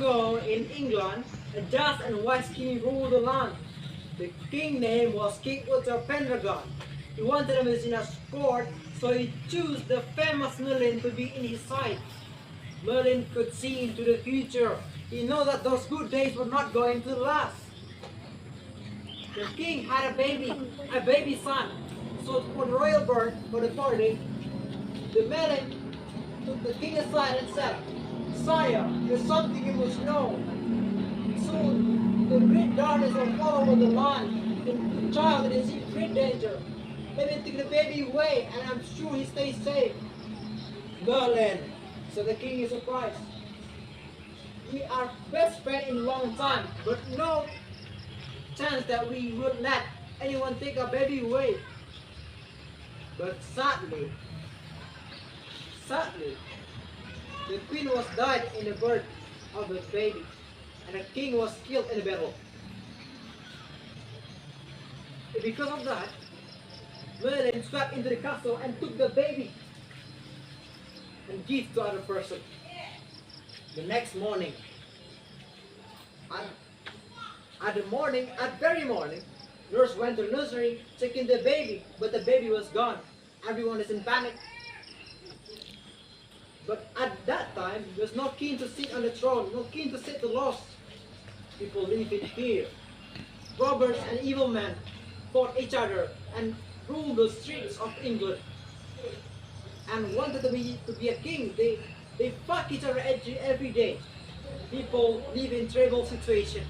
ago in England, a just and wise king ruled the land. The king name was King Uther Pendragon. He wanted a in his court, so he chose the famous Merlin to be in his side. Merlin could see into the future. He knew that those good days were not going to last. The king had a baby son. So for the royal birth, for the party, the Merlin took the king aside and said, "Sire, there's something you must know. Soon the great darkness will fall over the land. The child is in great danger. Let me take the baby away, and I'm sure he stays safe." Merlin, so the king is surprised. We are best friends in a long time, but no chance that we would let anyone take our baby away. But sadly, the queen was died in the birth of the baby, and the king was killed in the battle. And because of that, Merlin swept into the castle and took the baby and gave to other person. The next morning, at very morning, nurse went to the nursery checking the baby, but the baby was gone. Everyone is in panic. But at that time, there's no king to sit on the throne, no king to set the laws. People live in fear. Robbers and evil men fought each other and ruled the streets of England. And wanted to be a king. They fuck each other every day. People live in terrible situation.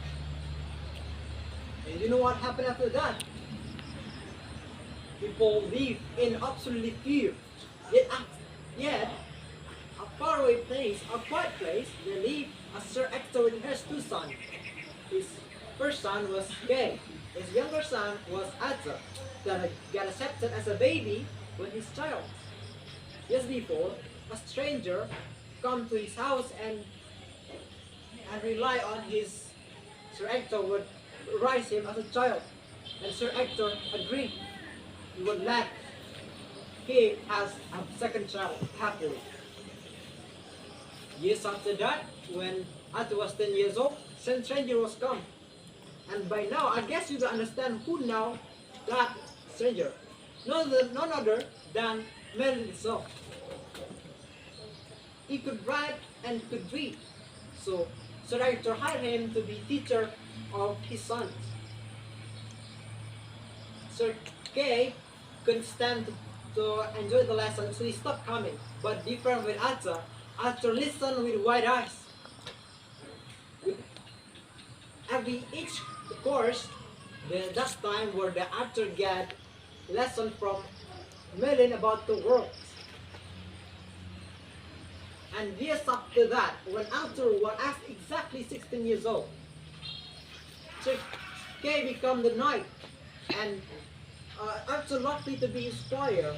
And you know what happened after that? People live in absolutely fear. Yet a faraway place, a quiet place, there lived a Sir Ector with his two sons. His first son was Gay. His younger son was Adza, that got accepted as a baby with his child. Just before, a stranger come to his house and rely on his Sir Ector would raise him as a child. And Sir Ector agreed. He would let Gay has a second child happily. Years after that, when Arthur was 10 years old, some stranger was come. And by now, I guess you can understand who now that stranger. None other than Merlin himself. He could write and could read. So Sir Ector hired him to be teacher of his sons. Sir Kay couldn't stand to enjoy the lesson, so he stopped coming. But different with Arthur, Arthur listened with wide eyes. Each course, that time where the Arthur get lesson from Merlin about the world. And years after that, when Arthur was exactly 16 years old, Sir Kay became the knight, and Arthur lucky to be his squire.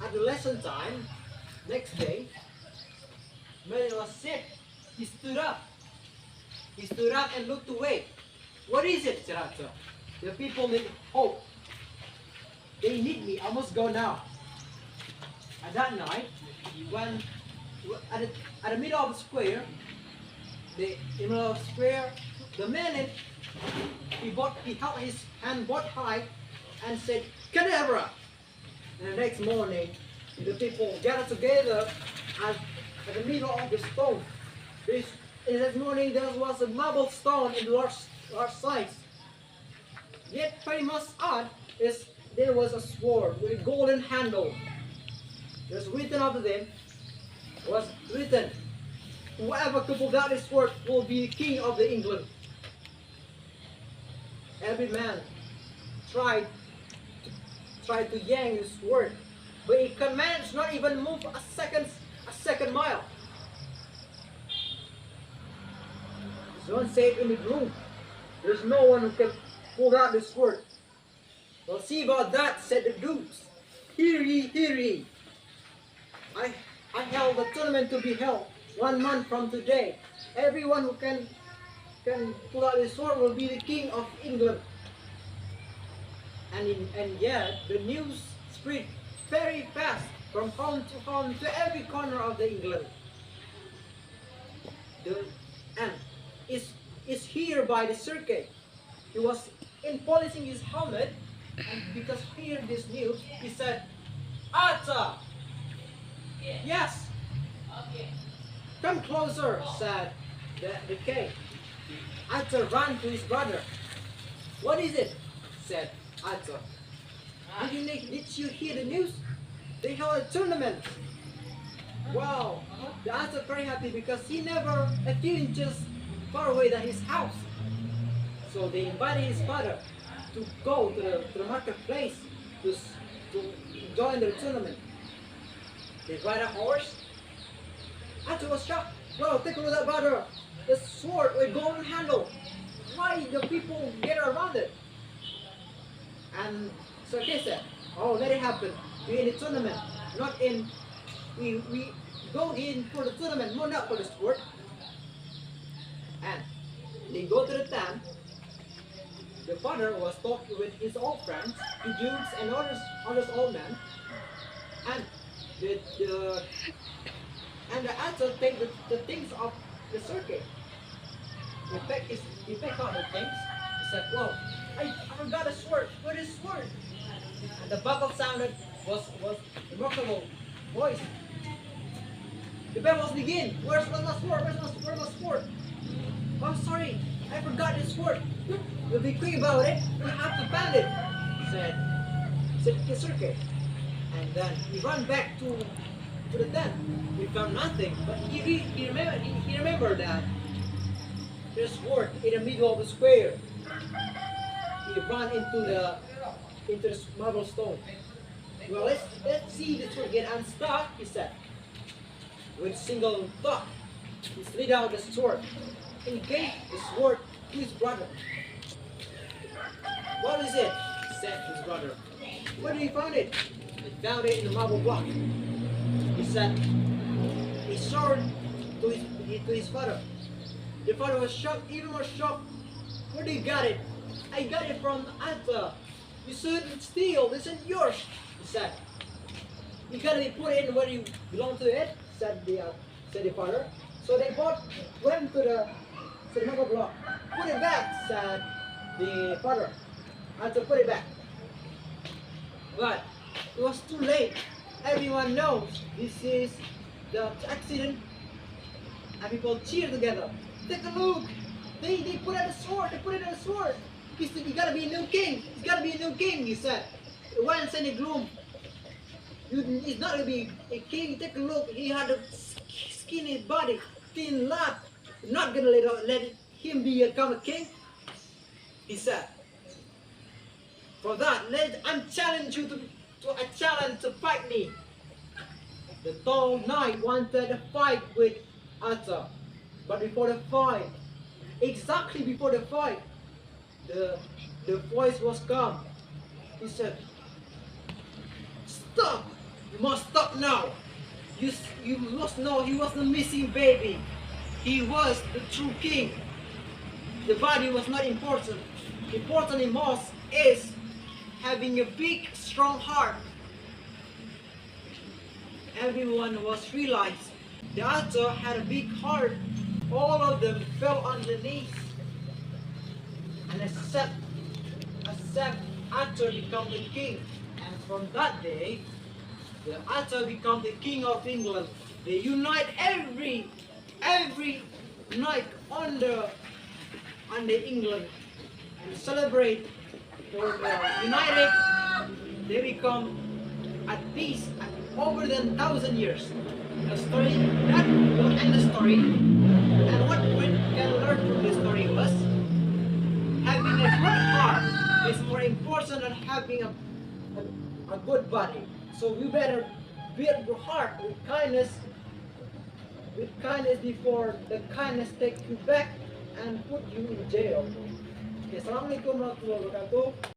At the lesson time, next day, Merlin was sick. He stood up. He stood up and looked away. "What is it?" said Arthur. "The people need hope. They need me. I must go now." At that night, when at the middle of the square, the Merlin, he held his hand both high and said, "Cadabra!" And the next morning, the people gathered together at the middle of the stone. In that morning, there was a marble stone in large size. Yet, very much odd is there was a sword with a golden handle. There's written over them, was written, "Whoever could pull out this sword will be king of the England." Every man tried to yank the sword, but he could manage not even move a second mile. There's one safe in the room. There's no one who can pull out the sword. "Well, see about that," said the dukes. "Hear ye, hear ye. I held a tournament to be held 1 month from today. Everyone who can pull out the sword will be the king of England." And yet the news spread very fast from home to every corner of the England. And nearby the circuit. He was in polishing his helmet, and because he heard this news, he said, "Ata, yes, come closer," said the king. Ata ran to his brother. "What is it?" said Ata. Did you hear the news? They held a tournament." Wow, the Ata very happy because he never a few inches far away than his house. So they invited his father to go to the marketplace to join the tournament. They ride a horse. Ata was shocked. "Wow, take a look at that, brother. The sword with golden handle. Why the people get around it?" And so he said, "Oh, let it happen. We're in the tournament, not in. We go in for the tournament, no, not for the sport." And they go to the town. The father was talking with his old friends, the Jews and others old men, and the Ata take the things of the circuit. He picked out the things. He said, "Whoa, I forgot a sword. Where is sword?" And the buckle sounded was remarkable voice. The bell was begin. Where's my sword? Where's my sword? "Oh, sorry, I forgot the sword." "We'll be quick about it. We have to find it," said the circuit. And then he ran back to the tent. He found nothing, but he remembered that there's sword in the middle of the square. He ran into the marble stone. "Well, let's see the sword get unstuck," he said. With single thought, he slid out the sword and gave the sword to his brother. "What is it?" said his brother. "Where did you find it?" "I found it in the marble block." He said. He showed to his father. The father was shocked, even more shocked. "Where did you get it?" "I got it from Ata." "You shouldn't steal. This isn't yours," he said. "You gotta be put in where you belong to it," said the father. So they both went to the marble block. "Put it back," said the father. Ata put it back. But it was too late. Everyone knows this is the accident, and people cheer together. "Take a look! They put out the sword. They put it on the sword. He said, you gotta be a new king. He's gotta be a new king," he said. Once in the gloom, he's not gonna be a king. Take a look. He had a skinny body, thin lap. Not gonna let him become a king, he said. For that, I'm challenge you to a challenge to fight me. The tall knight wanted a fight with Ata, but before the fight, exactly before the fight, the voice was calm. He said, "Stop! You must stop now. You must know he was the missing baby. He was the true king. The body was not important. Important in most is having a big, strong heart." Everyone was realized the Ata had a big heart. All of them fell on their knees and accept Ata become the king. And from that day, the Ata become the king of England. They unite every night under England and celebrate for united. They become at peace over 1,000 years. The story that will end the story. And what we can learn from this story was having a good heart is more important than having a good body. So you better build your heart with kindness before the kindness take you back and put you in jail. Okay, Assalamualaikum warahmatullahi wabarakatuh.